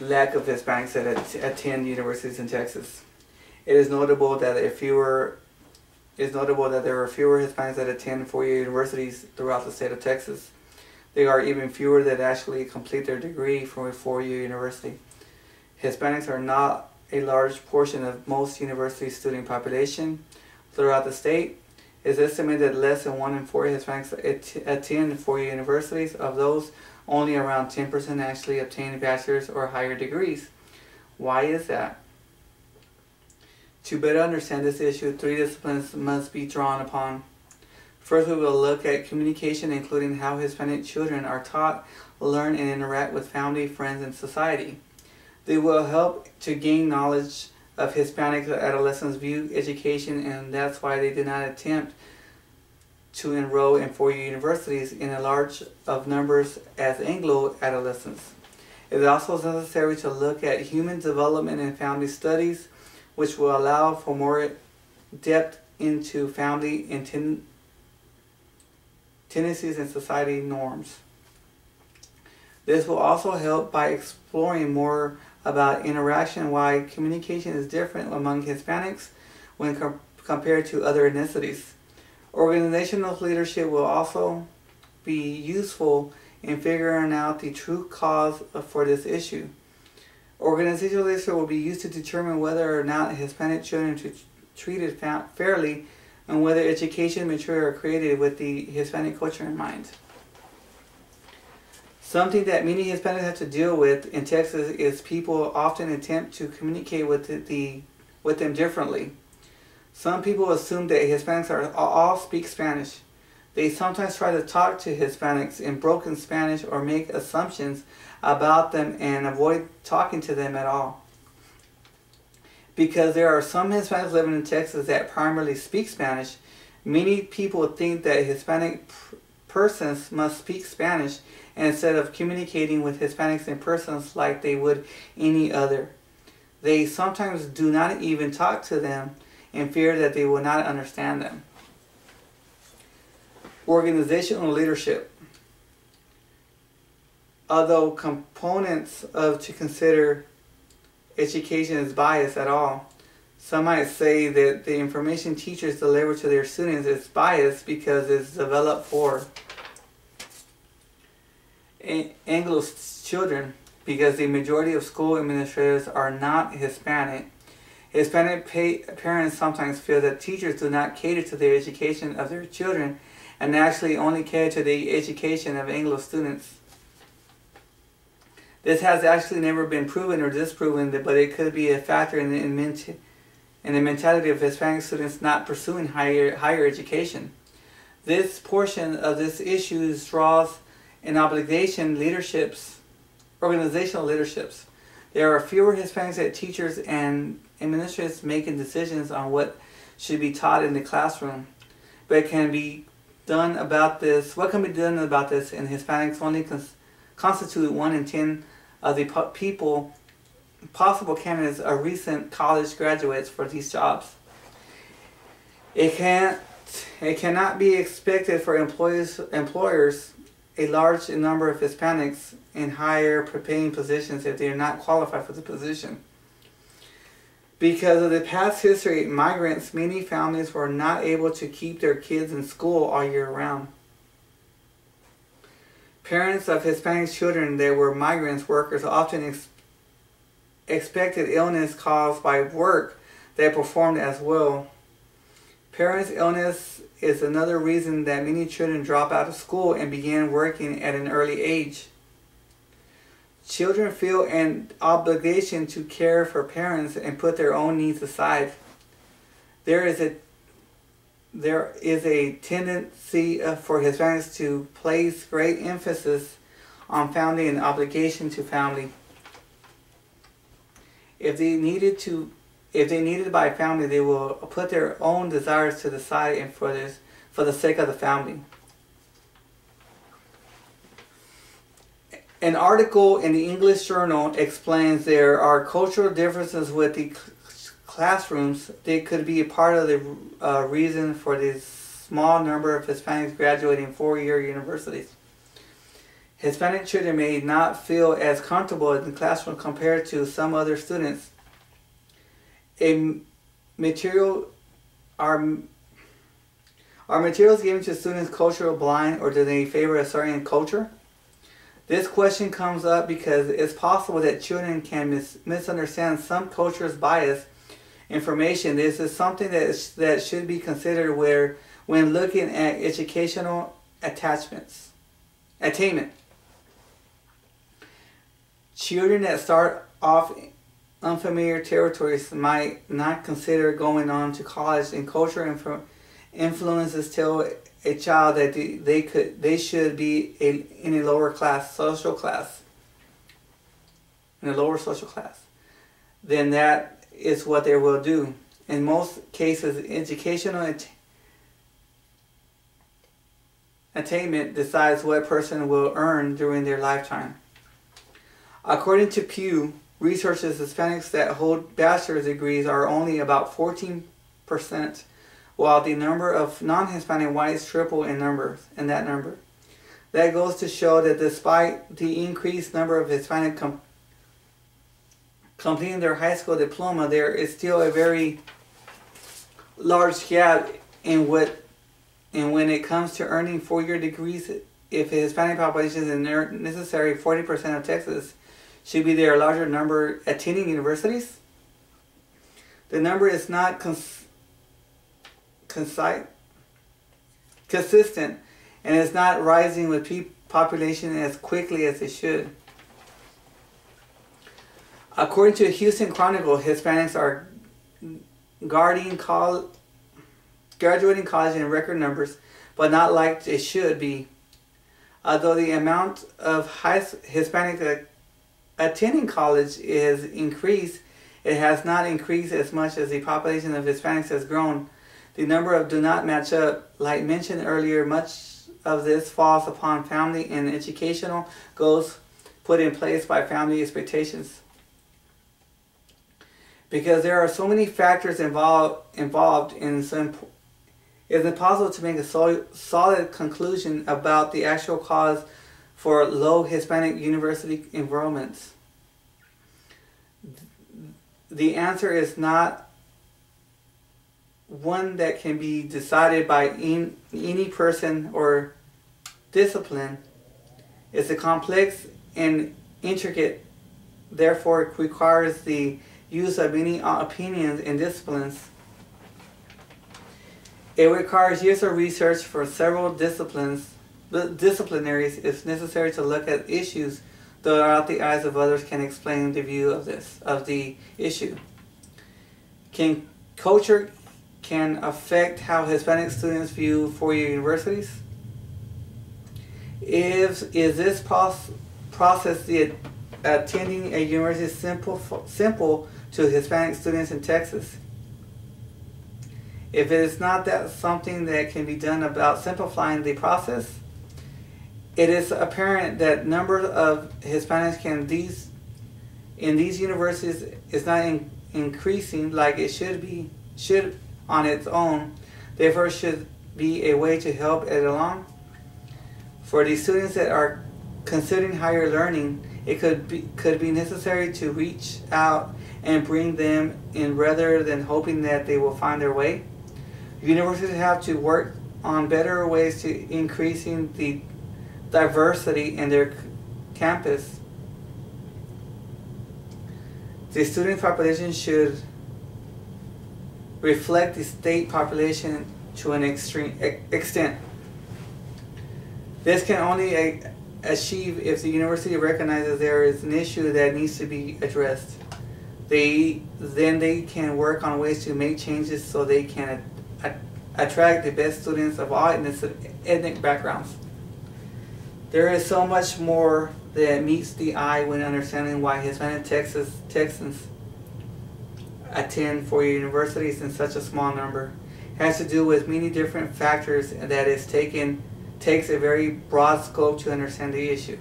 lack of Hispanics that attend universities in Texas. It is notable that there are fewer Hispanics that attend four-year universities throughout the state of Texas. There are even fewer that actually complete their degree from a four-year university. Hispanics are not a large portion of most university student population throughout the state. It is estimated that less than 1 in 4 Hispanics attend four-year universities. Of those, only around 10% actually obtain bachelor's or higher degrees. Why is that? To better understand this issue, 3 disciplines must be drawn upon. First, we will look at communication, including how Hispanic children are taught, learn, and interact with family, friends, and society. They will help to gain knowledge of Hispanic adolescents' view education, and that's why they did not attempt to enroll in four-year universities in a large of numbers as Anglo adolescents. It is also necessary to look at human development and family studies, which will allow for more depth into family and tendencies and society norms. This will also help by exploring more about interaction, why communication is different among Hispanics when compared to other ethnicities. Organizational leadership will also be useful in figuring out the true cause for this issue. Organizational leadership will be used to determine whether or not Hispanic children are treated fairly and whether education material are created with the Hispanic culture in mind. Something that many Hispanics have to deal with in Texas is people often attempt to communicate with them differently. Some people assume that Hispanics all speak Spanish. They sometimes try to talk to Hispanics in broken Spanish or make assumptions about them and avoid talking to them at all. Because there are some Hispanics living in Texas that primarily speak Spanish, many people think that Hispanic persons must speak Spanish instead of communicating with Hispanics in persons like they would any other. They sometimes do not even talk to them in fear that they will not understand them. Organizational leadership. Although components to consider education is biased at all, some might say that the information teachers deliver to their students is biased because it's developed for Anglo children, because the majority of school administrators are not Hispanic. Hispanic parents sometimes feel that teachers do not cater to the education of their children and actually only cater to the education of Anglo students. This has actually never been proven or disproven, but it could be a factor in the mentality of Hispanic students not pursuing higher education. This portion of this issue draws in organizational leaderships. There are fewer Hispanics as teachers and administrators making decisions on what should be taught in the classroom. But what can be done about this? And Hispanics only constitute 1 in 10 of the possible candidates are recent college graduates for these jobs. It cannot be expected for employers a large number of Hispanics in higher paying positions if they are not qualified for the position. Because of the past history, many families were not able to keep their kids in school all year round. Parents of Hispanic children that were migrant workers often expected illness caused by work that performed as well. Parents' illness is another reason that many children drop out of school and begin working at an early age. Children feel an obligation to care for parents and put their own needs aside. There is a tendency for Hispanics to place great emphasis on family and obligation to family. If they needed by family, they will put their own desires to the side and for the sake of the family. An article in the English Journal explains there are cultural differences with the classrooms. They could be a part of the reason for this small number of Hispanics graduating four-year universities. Hispanic children may not feel as comfortable in the classroom compared to some other students. Are materials given to students cultural blind, or do they favor a certain culture? This question comes up because it's possible that children can misunderstand some culture's bias information. This is something that should be considered when looking at educational attainment. Children that start off unfamiliar territories might not consider going on to college, and culture influences tell a child that they should be in a lower social class. Then that is what they will do. In most cases, educational attainment decides what a person will earn during their lifetime. According to Pew Research's, Hispanics that hold bachelor's degrees are only about 14%, while the number of non-Hispanic whites triple in that number. That goes to show that despite the increased number of Hispanic completing their high school diploma, there is still a very large gap in when it comes to earning four-year degrees. If a Hispanic population is necessary, 40% of Texas, should be there a larger number attending universities. The number is not consistent, and is not rising with population as quickly as it should. According to Houston Chronicle, Hispanics are graduating college in record numbers, but not like it should be. Although the amount of Hispanic attending college is increased, it has not increased as much as the population of Hispanics has grown. The number do not match up. Like mentioned earlier, much of this falls upon family and educational goals put in place by family expectations. Because there are so many factors involved it's impossible to make a solid conclusion about the actual cause for low Hispanic university enrollments. The answer is not one that can be decided by any person or discipline. It's a complex and intricate, therefore it requires the use of many opinions and disciplines. It requires years of research for several disciplinaries if necessary to look at issues without the eyes of others can explain the view of the issue. Culture can affect how Hispanic students view four-year universities. Is this process the attending a university simple to Hispanic students in Texas? If it is not something that can be done about simplifying the process, it is apparent that numbers of Hispanics in these universities is not increasing like it should on its own. Therefore, should be a way to help it along. For the students that are considering higher learning, it could be necessary to reach out and bring them in rather than hoping that they will find their way. Universities have to work on better ways to increasing the diversity in their campus. The student population should reflect the state population to an extreme extent. This can only achieve if the university recognizes there is an issue that needs to be addressed. Then they can work on ways to make changes so they can attract the best students of all ethnic backgrounds. There is so much more that meets the eye when understanding why Hispanic Texans attend four-year universities in such a small number. It has to do with many different factors that takes a very broad scope to understand the issue.